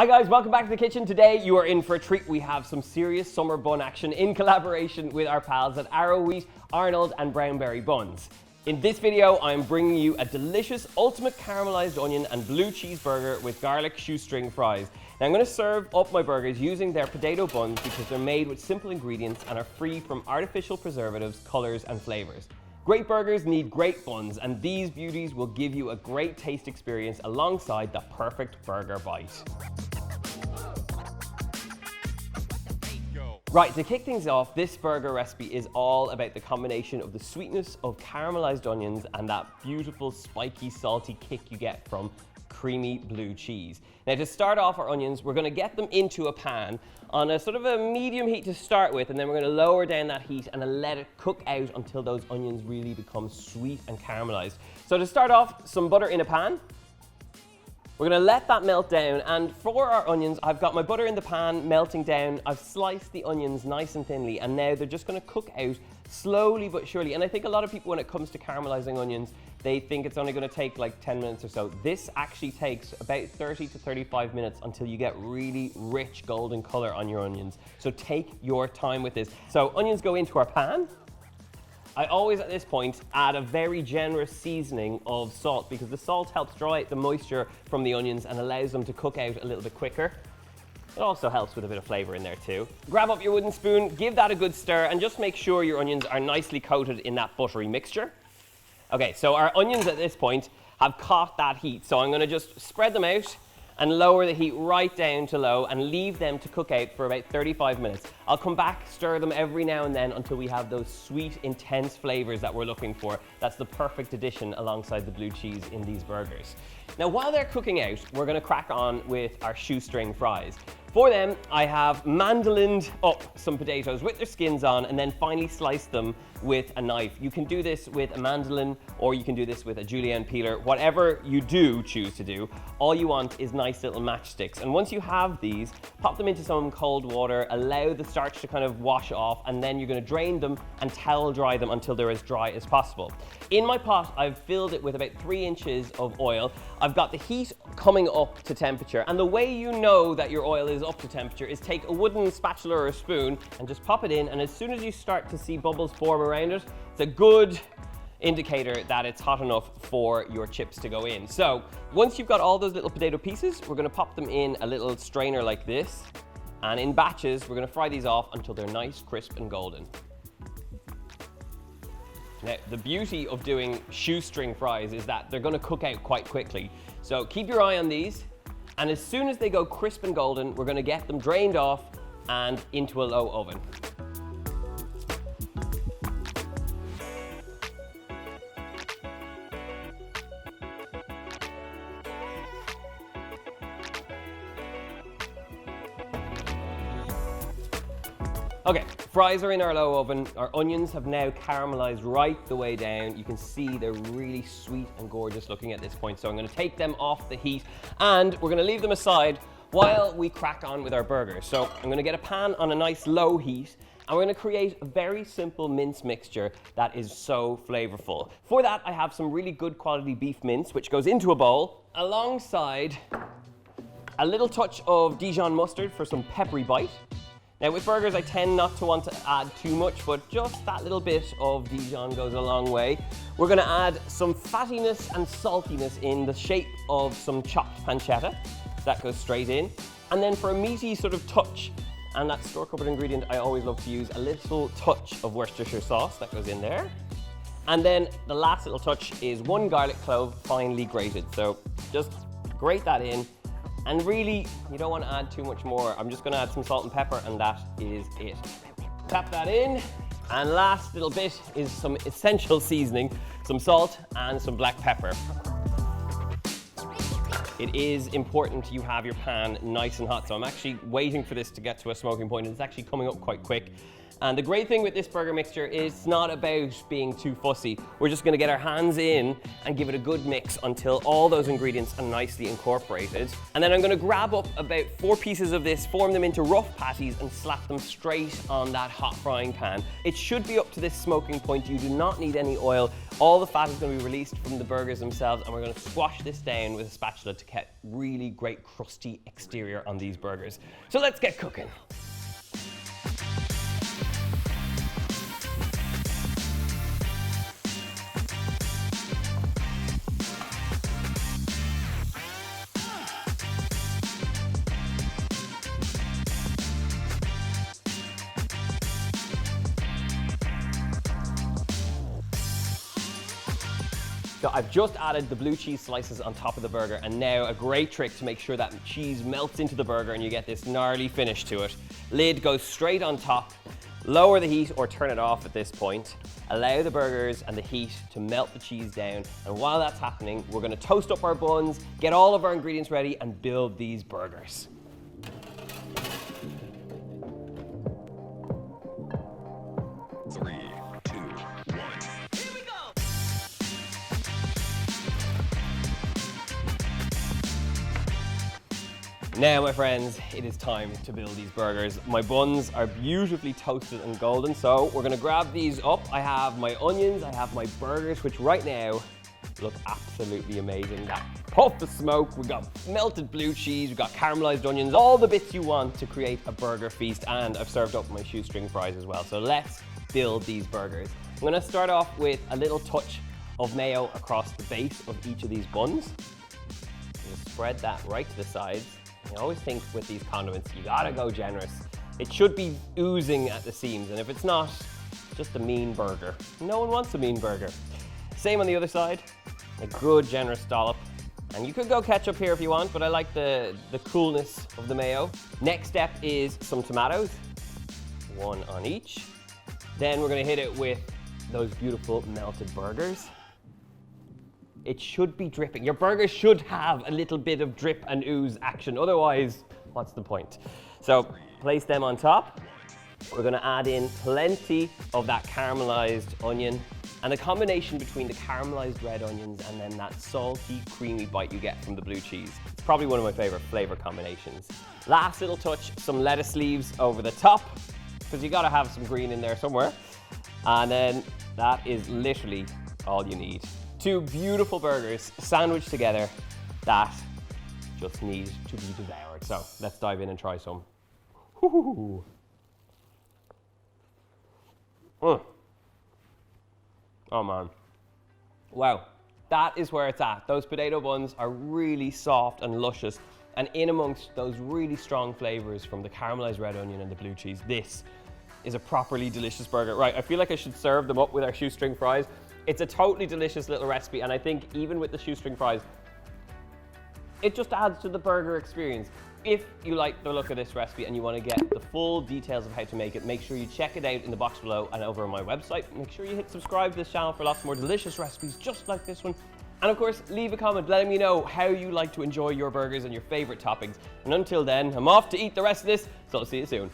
Hi guys, welcome back to the kitchen. Today you are in for a treat. We have some serious summer bun action in collaboration with our pals at Arrow Wheat, Arnold and Brownberry Buns. In this video, I'm bringing you a delicious ultimate caramelized onion and blue cheeseburger with garlic shoestring fries. Now I'm going to serve up my burgers using their potato buns because they're made with simple ingredients and are free from artificial preservatives, colors and flavors. Great burgers need great buns, and these beauties will give you a great taste experience alongside the perfect burger bite. Right, to kick things off, this burger recipe is all about the combination of the sweetness of caramelized onions and that beautiful, spiky, salty kick you get from creamy blue cheese. Now to start off our onions, we're going to get them into a pan on a sort of a medium heat to start with, and then we're going to lower down that heat and let it cook out until those onions really become sweet and caramelized. So to start off, some butter in a pan. We're going to let that melt down, and for our onions, I've got my butter in the pan melting down. I've sliced the onions nice and thinly, and now they're just going to cook out slowly but surely. And I think a lot of people, when it comes to caramelizing onions, they think it's only going to take like 10 minutes or so. This actually takes about 30 to 35 minutes until you get really rich golden color on your onions. So take your time with this. So onions go into our pan. I always, at this point, add a very generous seasoning of salt because the salt helps draw out the moisture from the onions and allows them to cook out a little bit quicker. It also helps with a bit of flavor in there too. Grab up your wooden spoon, give that a good stir, and just make sure your onions are nicely coated in that buttery mixture. Okay, so our onions at this point have caught that heat, so I'm going to just spread them out and lower the heat right down to low and leave them to cook out for about 35 minutes. I'll come back, stir them every now and then until we have those sweet, intense flavors that we're looking for. That's the perfect addition alongside the blue cheese in these burgers. Now, while they're cooking out, we're going to crack on with our shoestring fries. For them, I have mandolined up some potatoes with their skins on and then finely sliced them with a knife. You can do this with a mandolin or you can do this with a julienne peeler. Whatever you do choose to do, all you want is nice little matchsticks. And once you have these, pop them into some cold water, allow the starch to kind of wash off, and then you're going to drain them and towel dry them until they're as dry as possible. In my pot, I've filled it with about 3 inches of oil. I've got the heat coming up to temperature, and the way you know that your oil is up to temperature is take a wooden spatula or a spoon and just pop it in, and as soon as you start to see bubbles form around it, it's a good indicator that it's hot enough for your chips to go in. So once you've got all those little potato pieces, we're going to pop them in a little strainer like this, and in batches we're going to fry these off until they're nice, crisp and golden. Now, the beauty of doing shoestring fries is that they're going to cook out quite quickly. So keep your eye on these, and as soon as they go crisp and golden, we're going to get them drained off and into a low oven. Okay, fries are in our low oven. Our onions have now caramelized right the way down. You can see they're really sweet and gorgeous looking at this point. So I'm going to take them off the heat and we're going to leave them aside while we crack on with our burgers. So I'm going to get a pan on a nice low heat and we're going to create a very simple mince mixture that is so flavorful. For that, I have some really good quality beef mince, which goes into a bowl alongside a little touch of Dijon mustard for some peppery bite. Now with burgers, I tend not to want to add too much, but just that little bit of Dijon goes a long way. We're going to add some fattiness and saltiness in the shape of some chopped pancetta. That goes straight in. And then for a meaty sort of touch, and that store-cupboard ingredient, I always love to use a little touch of Worcestershire sauce. That goes in there. And then the last little touch is 1 garlic clove finely grated. So just grate that in. And really, you don't want to add too much more. I'm just going to add some salt and pepper, and that is it. Tap that in. And last little bit is some essential seasoning, some salt and some black pepper. It is important you have your pan nice and hot, so I'm actually waiting for this to get to a smoking point, and it's actually coming up quite quick. And the great thing with this burger mixture is it's not about being too fussy. We're just going to get our hands in and give it a good mix until all those ingredients are nicely incorporated. And then I'm going to grab up about 4 pieces of this, form them into rough patties and slap them straight on that hot frying pan. It should be up to this smoking point. You do not need any oil. All the fat is going to be released from the burgers themselves, and we're going to squash this down with a spatula to get really great crusty exterior on these burgers. So let's get cooking. So I've just added the blue cheese slices on top of the burger, and now a great trick to make sure that cheese melts into the burger and you get this gnarly finish to it. Lid goes straight on top, lower the heat or turn it off at this point. Allow the burgers and the heat to melt the cheese down, and while that's happening, we're gonna toast up our buns, get all of our ingredients ready, and build these burgers. Now, my friends, it is time to build these burgers. My buns are beautifully toasted and golden, so we're gonna grab these up. I have my onions, I have my burgers, which right now look absolutely amazing. Got puff of smoke, we got melted blue cheese, we got caramelized onions, all the bits you want to create a burger feast, and I've served up my shoestring fries as well. So let's build these burgers. I'm gonna start off with a little touch of mayo across the base of each of these buns. Just spread that right to the sides. I always think with these condiments, you gotta go generous. It should be oozing at the seams, and if it's not, it's just a mean burger. No one wants a mean burger. Same on the other side, a good generous dollop. And you could go ketchup here if you want, but I like the coolness of the mayo. Next step is some tomatoes, one on each. Then we're gonna hit it with those beautiful melted burgers. It should be dripping. Your burger should have a little bit of drip and ooze action. Otherwise, what's the point? So place them on top. We're gonna add in plenty of that caramelized onion, and the combination between the caramelized red onions and then that salty, creamy bite you get from the blue cheese. It's probably one of my favorite flavor combinations. Last little touch, some lettuce leaves over the top, because you gotta have some green in there somewhere. And then that is literally all you need. Two beautiful burgers sandwiched together that just need to be devoured. So let's dive in and try some. Oh man. Wow, that is where it's at. Those potato buns are really soft and luscious, and in amongst those really strong flavors from the caramelized red onion and the blue cheese, this is a properly delicious burger. Right, I feel like I should serve them up with our shoestring fries. It's a totally delicious little recipe, and I think even with the shoestring fries, it just adds to the burger experience. If you like the look of this recipe and you want to get the full details of how to make it, make sure you check it out in the box below and over on my website. Make sure you hit subscribe to this channel for lots more delicious recipes just like this one. And of course, leave a comment letting me know how you like to enjoy your burgers and your favorite toppings. And until then, I'm off to eat the rest of this, so I'll see you soon.